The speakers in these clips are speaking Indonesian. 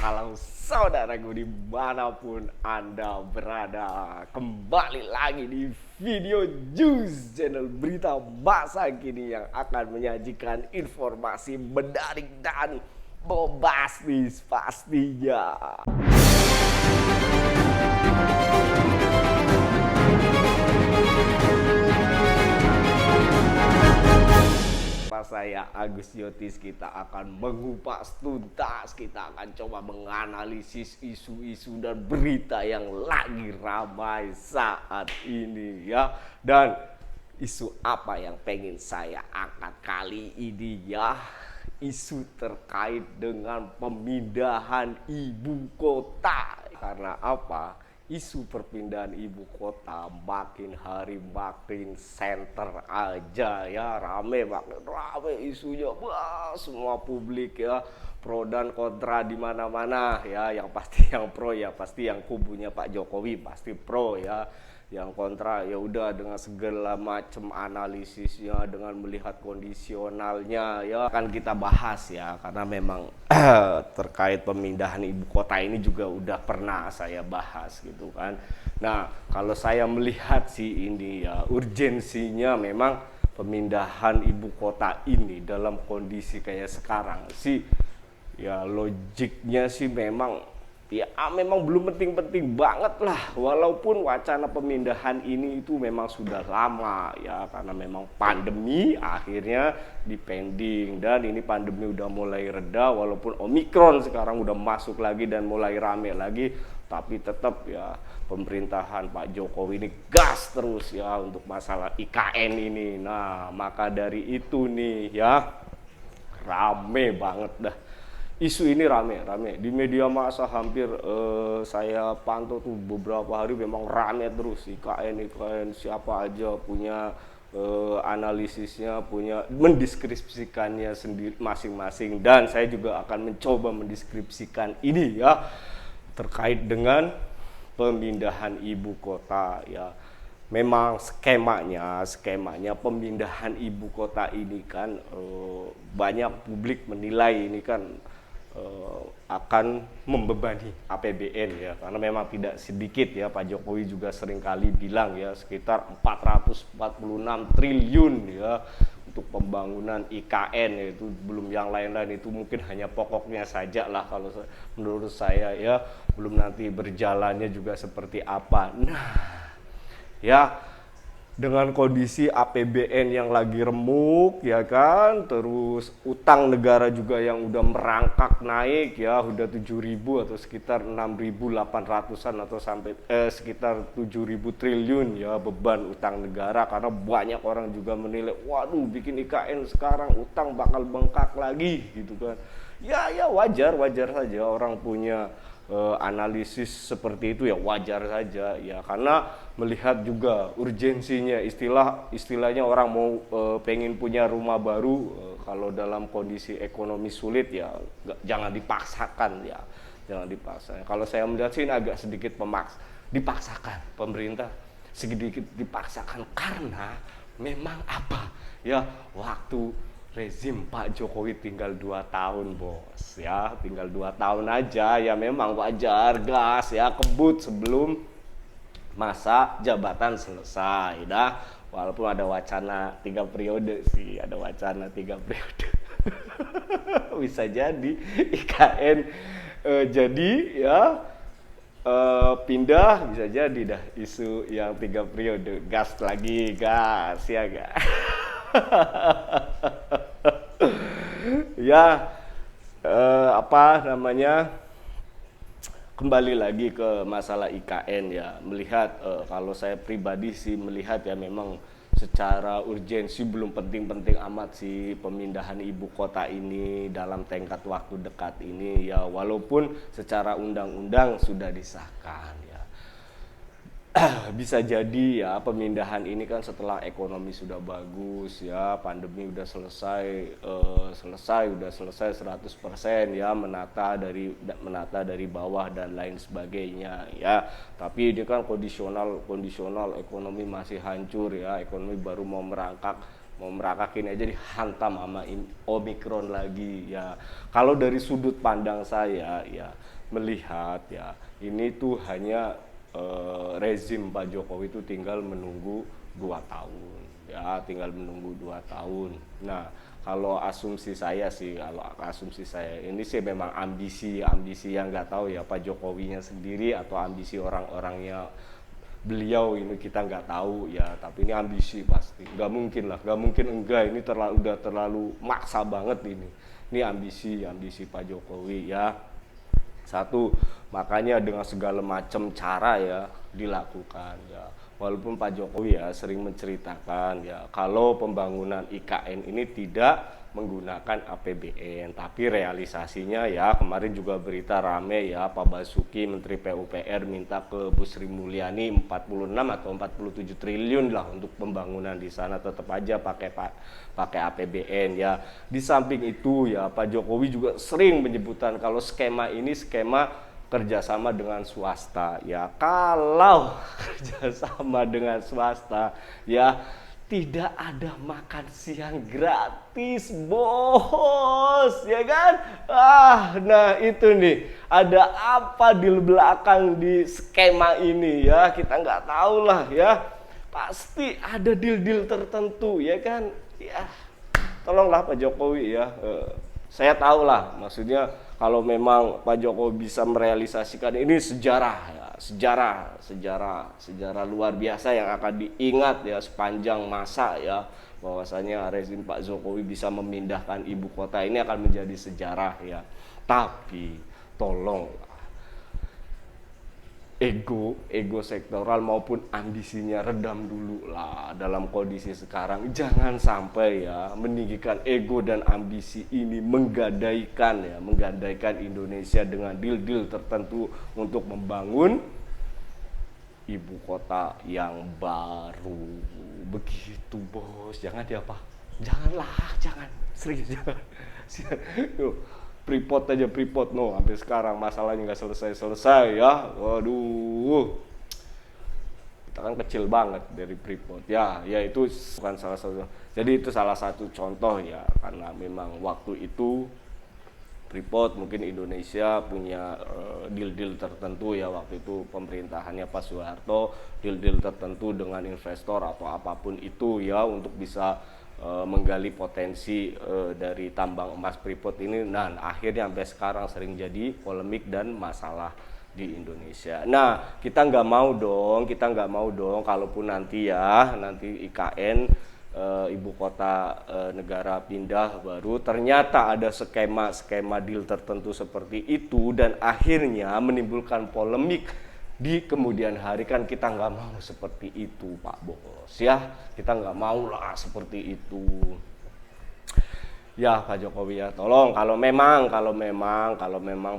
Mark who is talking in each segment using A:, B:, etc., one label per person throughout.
A: Halo saudaraku dimanapun Anda berada. Kembali lagi di video Juice, channel berita masa kini yang akan menyajikan informasi menarik dan bombastis pastinya. Saya Agus Yotis, kita akan mengupas tuntas, kita akan coba menganalisis isu-isu dan berita yang lagi ramai saat ini ya. Dan isu apa yang pengen saya angkat kali ini ya? Isu terkait dengan pemindahan ibu kota. Karena apa? Isu perpindahan ibu kota makin hari makin center aja ya, rame banget, rame isunya. Wah, semua publik ya, pro dan kontra di mana-mana ya. Yang pasti yang pro ya pasti yang kubunya Pak Jokowi pasti pro ya. Yang kontra ya udah dengan segala macam analisisnya, dengan melihat kondisionalnya ya akan kita bahas ya, karena memang terkait pemindahan ibu kota ini juga udah pernah saya bahas gitu kan. Nah, kalau saya melihat sih ini ya urgensinya memang pemindahan ibu kota ini dalam kondisi kayak sekarang sih ya, logiknya sih memang ya memang belum penting-penting banget lah, walaupun wacana pemindahan ini itu memang sudah lama ya, karena memang pandemi akhirnya dipending. Dan ini pandemi udah mulai reda, walaupun Omikron sekarang udah masuk lagi dan mulai rame lagi, tapi tetap ya pemerintahan Pak Jokowi ini gas terus ya untuk masalah IKN ini. Nah, maka dari itu nih ya rame banget dah. Isu ini rame di media massa, hampir saya pantau tuh beberapa hari memang rame terus. IKN siapa aja punya analisisnya, punya mendeskripsikannya sendiri masing-masing. Dan saya juga akan mencoba mendeskripsikan ini ya, terkait dengan pemindahan ibu kota ya. Memang skemanya pemindahan ibu kota ini kan banyak publik menilai ini kan akan membebani APBN ya, karena memang tidak sedikit ya. Pak Jokowi juga seringkali bilang ya sekitar 446 triliun ya untuk pembangunan IKN ya, itu belum yang lain-lain, itu mungkin hanya pokoknya saja lah kalau menurut saya ya, belum nanti berjalannya juga seperti apa. Nah ya, dengan kondisi APBN yang lagi remuk ya kan, terus utang negara juga yang udah merangkak naik ya, udah 7.000 atau sekitar 6.800-an atau sampai sekitar 7.000 triliun ya beban utang negara, karena banyak orang juga menilai waduh bikin IKN sekarang utang bakal bengkak lagi gitu kan. Ya wajar saja orang punya analisis seperti itu ya, wajar saja ya, karena melihat juga urgensinya, istilahnya orang mau pengen punya rumah baru, kalau dalam kondisi ekonomi sulit ya jangan dipaksakan ya, jangan dipaksa. Kalau saya melihat sih ini agak sedikit dipaksakan, pemerintah sedikit dipaksakan, karena memang apa ya, waktu rezim Pak Jokowi tinggal 2 tahun bos ya, tinggal 2 tahun aja ya, memang wajar gas ya kebut sebelum masa jabatan selesai dah. Walaupun ada wacana 3 periode sih, ada wacana 3 periode bisa jadi IKN jadi ya pindah, bisa jadi dah isu yang 3 periode, gas lagi gas ya gak. Ya apa namanya, kembali lagi ke masalah IKN ya, melihat kalau saya pribadi sih melihat ya memang secara urgensi belum penting-penting amat sih pemindahan ibu kota ini dalam tenggat waktu dekat ini ya, walaupun secara undang-undang sudah disahkan ya. Bisa jadi ya pemindahan ini kan setelah ekonomi sudah bagus ya, pandemi udah selesai, udah selesai 100% ya, menata dari bawah dan lain sebagainya ya. Tapi ini kan kondisional ekonomi masih hancur ya, ekonomi baru mau merangkak ini aja dihantam sama Omikron lagi ya. Kalau dari sudut pandang saya ya, melihat ya ini tuh hanya rezim Pak Jokowi itu tinggal menunggu 2 tahun ya, tinggal menunggu 2 tahun. Nah, kalau asumsi saya sih, kalau asumsi saya ini sih memang ambisi yang nggak tahu ya Pak Jokowinya sendiri atau ambisi orang-orangnya beliau ini kita nggak tahu ya, tapi ini ambisi pasti, nggak mungkin lah, nggak mungkin enggak, ini udah terlalu maksa banget ini ambisi Pak Jokowi ya. Satu, makanya dengan segala macam cara ya dilakukan ya. Walaupun Pak Jokowi ya sering menceritakan ya kalau pembangunan IKN ini tidak menggunakan APBN, tapi realisasinya ya kemarin juga berita rame ya Pak Basuki Menteri PUPR minta ke Bu Sri Mulyani 46 atau 47 triliun lah untuk pembangunan di sana, tetap aja pakai APBN ya. Di samping itu ya Pak Jokowi juga sering menyebutkan kalau skema ini skema kerjasama dengan swasta ya. Kalau kerjasama dengan swasta ya tidak ada makan siang gratis bos ya kan. Nah itu nih, ada apa di belakang di skema ini ya, kita nggak tahu lah ya, pasti ada deal-deal tertentu ya kan ya. Tolonglah Pak Jokowi ya, saya tahu lah maksudnya kalau memang Pak Jokowi bisa merealisasikan ini sejarah ya, sejarah luar biasa yang akan diingat ya sepanjang masa ya, bahwasanya rezim Pak Jokowi bisa memindahkan ibu kota ini akan menjadi sejarah ya. Tapi tolong ego sektoral maupun ambisinya redam dulu lah dalam kondisi sekarang. Jangan sampai ya meninggikan ego dan ambisi ini menggadaikan Indonesia dengan deal-deal tertentu untuk membangun ibu kota yang baru. Begitu bos, jangan jangan serius jangan. Freeport sampai sekarang masalahnya nggak selesai ya. Waduh, kita kan kecil banget dari Freeport ya itu bukan salah satu, jadi itu salah satu contoh ya, karena memang waktu itu Freeport mungkin Indonesia punya deal-deal tertentu ya, waktu itu pemerintahannya Pak Soeharto, deal-deal tertentu dengan investor atau apapun itu ya untuk bisa menggali potensi dari tambang emas Freeport ini. Nah akhirnya sampai sekarang sering jadi polemik dan masalah di Indonesia. Nah kita nggak mau dong kalaupun nanti IKN ibu kota negara pindah baru ternyata ada skema deal tertentu seperti itu dan akhirnya menimbulkan polemik di kemudian hari. Kan kita nggak mau seperti itu Pak Bos ya, kita nggak mau lah seperti itu ya Pak Jokowi ya. Tolong kalau memang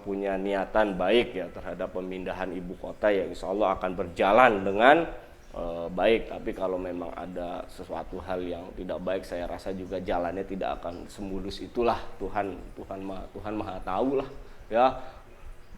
A: punya niatan baik ya terhadap pemindahan ibu kota ya, insya Allah akan berjalan dengan baik. Tapi kalau memang ada sesuatu hal yang tidak baik, saya rasa juga jalannya tidak akan semulus itulah. Tuhan maha tahu lah ya.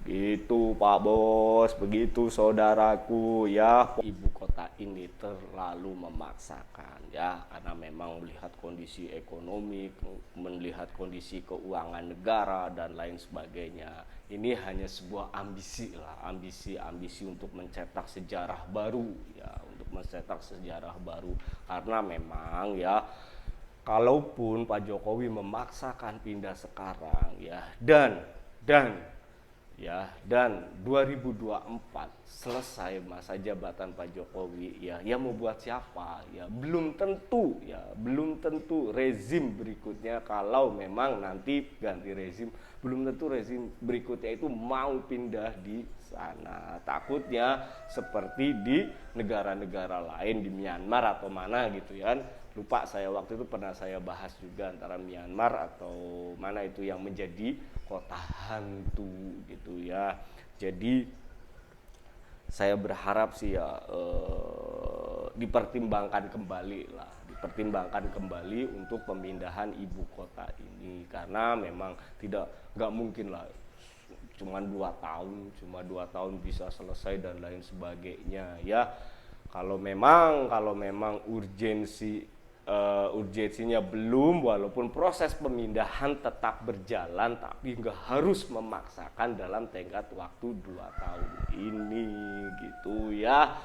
A: Itu Pak Bos, begitu saudaraku ya. Ibu kota ini terlalu memaksakan ya, karena memang melihat kondisi ekonomi, melihat kondisi keuangan negara dan lain sebagainya. Ini hanya sebuah ambisi lah, ambisi untuk mencetak sejarah baru ya, karena memang ya kalaupun Pak Jokowi memaksakan pindah sekarang ya dan 2024 selesai masa jabatan Pak Jokowi ya mau buat siapa ya, belum tentu rezim berikutnya, kalau memang nanti ganti rezim, belum tentu rezim berikutnya itu mau pindah di sana. Takutnya seperti di negara-negara lain, di Myanmar atau mana gitu ya, lupa saya, waktu itu pernah saya bahas juga antara Myanmar atau mana itu yang menjadi kota hantu gitu ya. Jadi saya berharap sih ya dipertimbangkan kembali untuk pemindahan ibu kota ini, karena memang nggak mungkin lah cuma 2 tahun bisa selesai dan lain sebagainya ya. Kalau memang urgensi
B: urgensinya belum, walaupun proses pemindahan tetap berjalan, tapi nggak harus memaksakan dalam tenggat waktu 2 tahun ini gitu ya.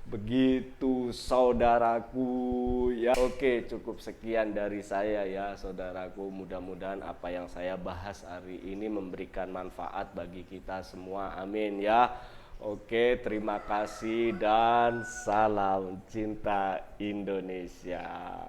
B: Begitu saudaraku ya. Oke, cukup sekian dari saya ya saudaraku. Mudah-mudahan apa yang saya bahas hari ini memberikan manfaat bagi kita semua. Amin ya. Oke, terima kasih dan salam cinta Indonesia.